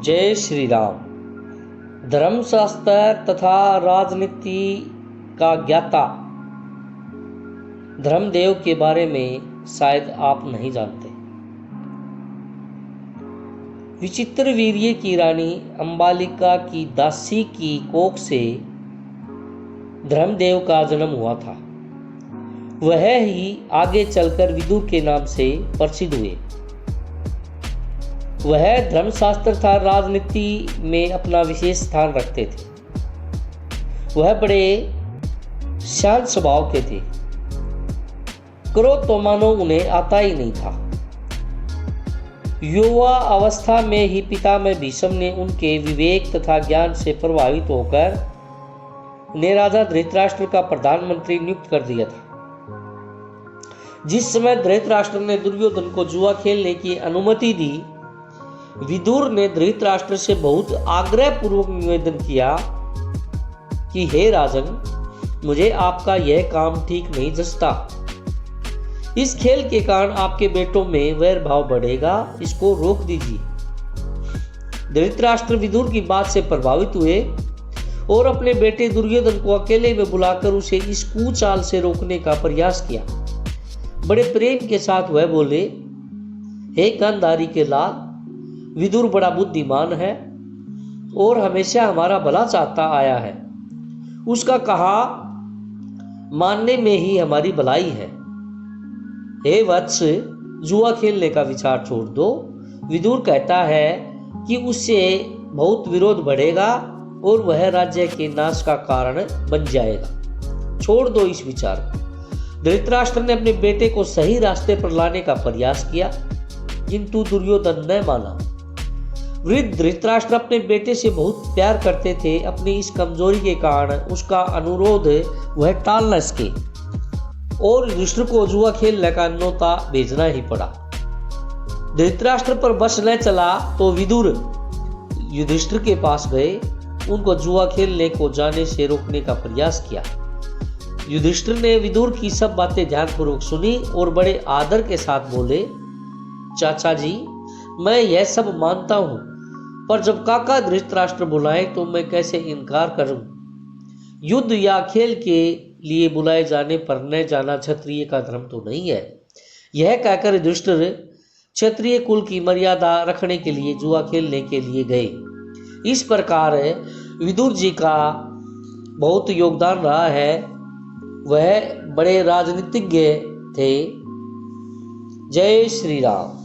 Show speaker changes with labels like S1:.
S1: जय श्री राम। धर्मशास्त्र तथा राजनीति का ज्ञाता धर्मदेव के बारे में शायद आप नहीं जानते। विचित्र वीर्य की रानी अंबालिका की दासी की कोख से धर्मदेव का जन्म हुआ था। वह ही आगे चलकर विदुर के नाम से प्रसिद्ध हुए। वह धर्मशास्त्र तथा राजनीति में अपना विशेष स्थान रखते थे। वह बड़े शांत स्वभाव के थे। क्रोध तो मानो उन्हें आता ही नहीं था। युवा अवस्था में ही पितामह भीष्म ने उनके विवेक तथा ज्ञान से प्रभावित होकर उन्हें राजा धृतराष्ट्र का प्रधानमंत्री नियुक्त कर दिया था। जिस समय धृतराष्ट्र ने दुर्योधन को जुआ खेलने की अनुमति दी, विदुर ने धृतराष्ट्र से बहुत आग्रह पूर्वक निवेदन किया कि हे राजन, मुझे आपका यह काम ठीक नहीं जचता। इस खेल के कारण आपके बेटों में वैर भाव बढ़ेगा, इसको रोक दीजिए। धृतराष्ट्र विदुर की बात से प्रभावित हुए और अपने बेटे दुर्योधन को अकेले में बुलाकर उसे इस कुचाल से रोकने का प्रयास किया। बड़े प्रेम के साथ वह बोले, हे गांधारी के लाल, विदुर बड़ा बुद्धिमान है और हमेशा हमारा भला चाहता आया है। उसका कहा मानने में ही हमारी भलाई है। हे वत्स, जुआ खेलने का विचार छोड़ दो। विदुर कहता है कि उससे बहुत विरोध बढ़ेगा और वह राज्य के नाश का कारण बन जाएगा। छोड़ दो इस विचार को। धृतराष्ट्र ने अपने बेटे को सही रास्ते पर लाने का प्रयास किया, किंतु दुर्योधन ने माना। वृद्ध धृतराष्ट्र अपने बेटे से बहुत प्यार करते थे। अपनी इस कमजोरी के कारण उसका अनुरोध वह टाल न सके और युधिष्ठिर को जुआ खेलने का न्योता भेजना ही पड़ा। धृतराष्ट्र पर बस न चला तो विदुर युधिष्ठिर के पास गए, उनको जुआ खेलने को जाने से रोकने का प्रयास किया। युधिष्ठिर ने विदुर की सब बातें ध्यानपूर्वक सुनी और बड़े आदर के साथ बोले, चाचा जी, मैं यह सब मानता हूं, पर जब काका धृतराष्ट्र बुलाए तो मैं कैसे इनकार करूं। युद्ध या खेल के लिए बुलाए जाने पर न जाना क्षत्रिय का धर्म तो नहीं है। यह कहकर युधिष्ठिर क्षत्रिय कुल की मर्यादा रखने के लिए जुआ खेलने के लिए गए। इस प्रकार विदुर जी का बहुत योगदान रहा है। वह बड़े राजनीतिज्ञ थे। जय श्री राम।